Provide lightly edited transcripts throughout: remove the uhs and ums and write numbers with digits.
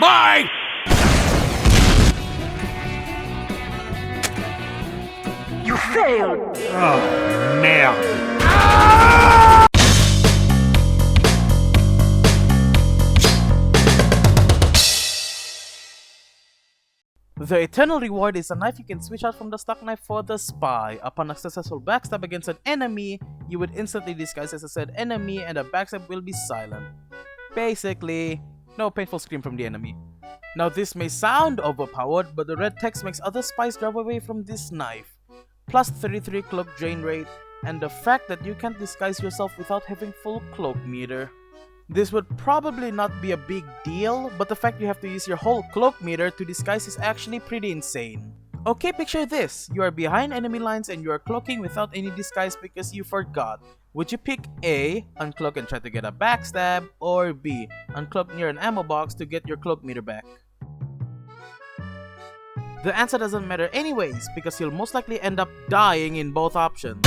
spy! You failed! Oh, merde. The Eternal Reward is a knife you can switch out from the stock knife for the spy. Upon a successful backstab against an enemy, you would instantly disguise as a said enemy and the backstab will be silent. Basically, no painful scream from the enemy. Now this may sound overpowered, but the red text makes other spies drive away from this knife. Plus 33 cloak drain rate, and the fact that you can't disguise yourself without having full cloak meter. This would probably not be a big deal, but the fact you have to use your whole cloak meter to disguise is actually pretty insane. Okay, picture this. You are behind enemy lines and you are cloaking without any disguise because you forgot. Would you pick A, uncloak and try to get a backstab, or B, uncloak near an ammo box to get your cloak meter back? The answer doesn't matter anyways, because you'll most likely end up dying in both options.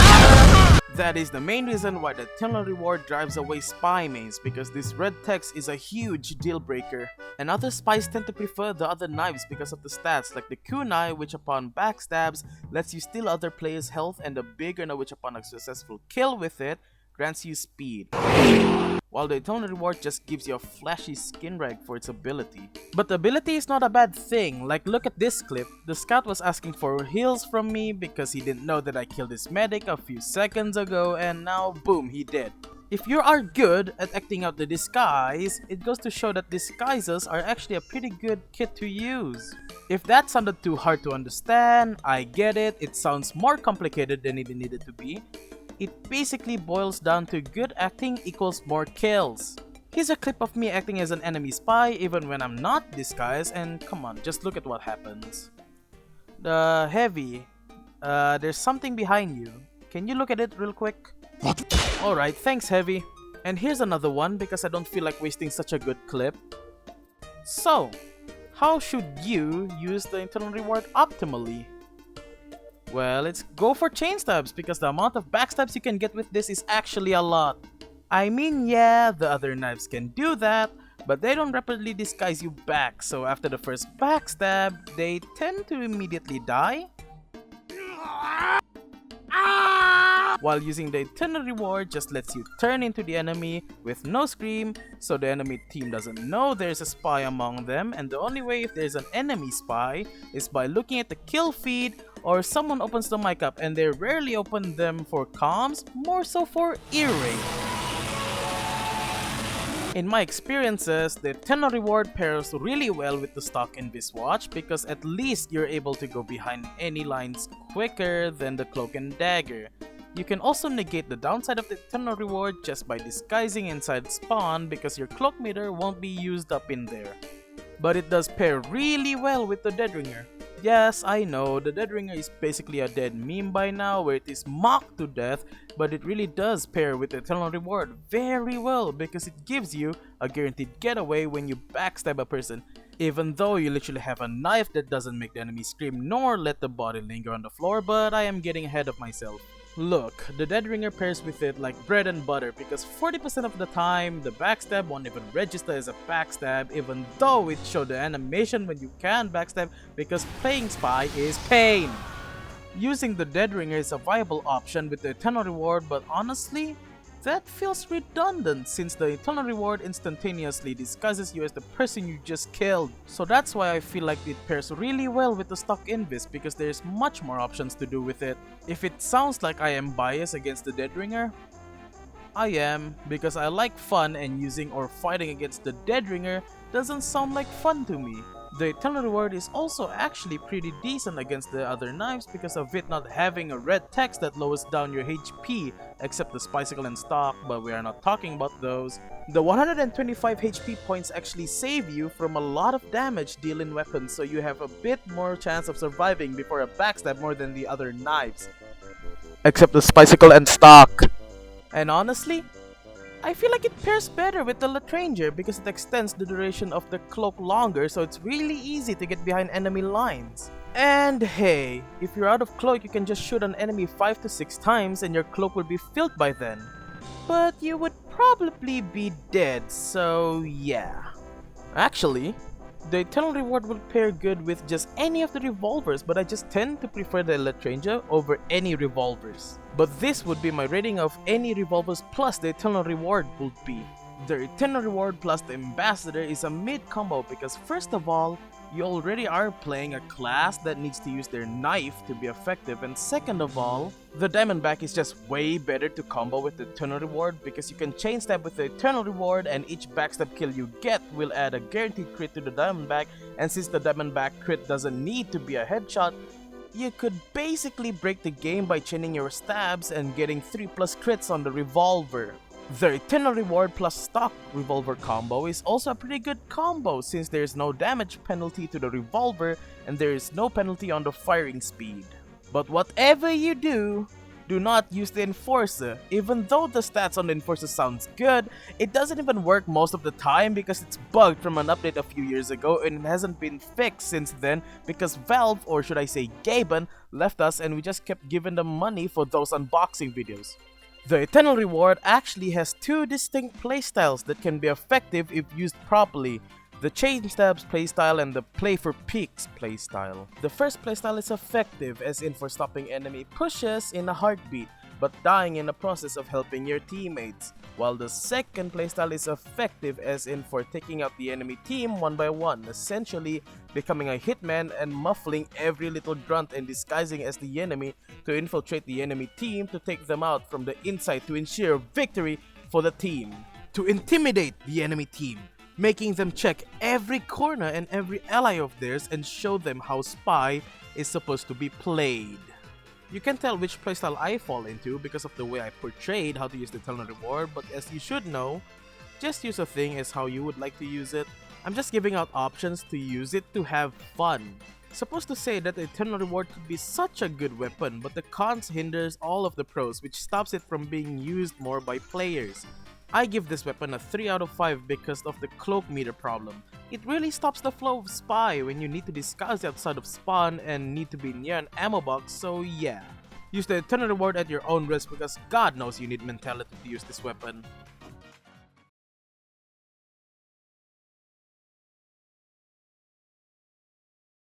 That is the main reason why the Eternal Reward drives away spy mains, because this red text is a huge deal breaker. And other spies tend to prefer the other knives because of the stats, like the kunai, which upon backstabs lets you steal other players' health, and the big Urna, which upon a successful kill with it grants you speed. While the Eternal Reward just gives you a flashy skin rag for its ability. But the ability is not a bad thing. Like, look at this clip. The scout was asking for heals from me because he didn't know that I killed his medic a few seconds ago, and now boom, he did. If you are good at acting out the disguise, it goes to show that disguises are actually a pretty good kit to use. If that sounded too hard to understand, I get it. It sounds more complicated than it needed to be. It basically boils down to good acting equals more kills. Here's a clip of me acting as an enemy spy even when I'm not disguised, and come on, just look at what happens. The Heavy, there's something behind you. Can you look at it real quick? Alright, thanks Heavy. And here's another one because I don't feel like wasting such a good clip. So, how should you use the Eternal Reward optimally? Well, let's go for chain stabs because the amount of backstabs you can get with this is actually a lot. I mean, yeah, the other knives can do that, but they don't rapidly disguise you back, so after the first backstab, they tend to immediately die. While using the Eternal Reward just lets you turn into the enemy with no scream, so the enemy team doesn't know there's a spy among them, and the only way if there's an enemy spy is by looking at the kill feed or someone opens the mic up, and they rarely open them for comms, more so for ear raid. In my experiences, the Eternal Reward pairs really well with the stock Invis Watch because at least you're able to go behind any lines quicker than the Cloak and Dagger. You can also negate the downside of the Eternal Reward just by disguising inside spawn because your cloak meter won't be used up in there. But it does pair really well with the Dead Ringer. Yes, I know, the Dead Ringer is basically a dead meme by now where it is mocked to death, but it really does pair with the Eternal Reward very well because it gives you a guaranteed getaway when you backstab a person, even though you literally have a knife that doesn't make the enemy scream nor let the body linger on the floor, but I am getting ahead of myself. Look, the Dead Ringer pairs with it like bread and butter because 40% of the time, the backstab won't even register as a backstab even though it showed the animation when you can backstab because playing spy is pain. Using the Dead Ringer is a viable option with the Eternal Reward, but honestly, that feels redundant since the Eternal Reward instantaneously disguises you as the person you just killed. So that's why I feel like it pairs really well with the stock Invis because there's much more options to do with it. If it sounds like I am biased against the Dead Ringer, I am, because I like fun and using or fighting against the Dead Ringer doesn't sound like fun to me. The Eternal Reward is also actually pretty decent against the other knives because of it not having a red text that lowers down your HP, except the Spicicle and Stock, but we are not talking about those. The 125 HP points actually save you from a lot of damage dealing weapons, so you have a bit more chance of surviving before a backstab more than the other knives. Except the Spicicle and Stock. And honestly, I feel like it pairs better with the Latranger because it extends the duration of the cloak longer, so it's really easy to get behind enemy lines. And hey, if you're out of cloak, you can just shoot an enemy 5 to 6 times and your cloak will be filled by then. But you would probably be dead, so yeah. Actually, The Eternal Reward will pair good with just any of the revolvers, but I just tend to prefer the Electrangia over any revolvers. But this would be my rating of any revolvers plus the Eternal Reward would be. The Eternal Reward plus the Ambassador is a mid combo because first of all, you already are playing a class that needs to use their knife to be effective, and second of all, the Diamondback is just way better to combo with the Eternal Reward because you can chain stab with the Eternal Reward and each backstab kill you get will add a guaranteed crit to the Diamondback, and since the Diamondback crit doesn't need to be a headshot, you could basically break the game by chaining your stabs and getting 3+ crits on the revolver. The Eternal Reward plus stock revolver combo is also a pretty good combo since there is no damage penalty to the revolver and there is no penalty on the firing speed. But whatever you do not use the Enforcer. Even though the stats on the Enforcer sounds good, it doesn't even work most of the time because it's bugged from an update a few years ago and it hasn't been fixed since then because Valve, or should I say Gaben, left us and we just kept giving them money for those unboxing videos. The Eternal Reward actually has two distinct playstyles that can be effective if used properly. The Chain Stabs playstyle and the Play for Peaks playstyle. The first playstyle is effective as in for stopping enemy pushes in a heartbeat, but dying in the process of helping your teammates. While the second playstyle is effective as in for taking out the enemy team one by one, essentially becoming a hitman and muffling every little grunt and disguising as the enemy to infiltrate the enemy team to take them out from the inside to ensure victory for the team. To intimidate the enemy team, making them check every corner and every ally of theirs and show them how Spy is supposed to be played. You can tell which playstyle I fall into because of the way I portrayed how to use the Eternal Reward, but as you should know, just use a thing as how you would like to use it. I'm just giving out options to use it to have fun. Supposed to say that the Eternal Reward could be such a good weapon, but the cons hinders all of the pros, which stops it from being used more by players. I give this weapon a 3 out of 5 because of the cloak meter problem. It really stops the flow of Spy when you need to disguise outside of spawn and need to be near an ammo box, so yeah. Use the Eternal Reward at your own risk because God knows you need mentality to use this weapon.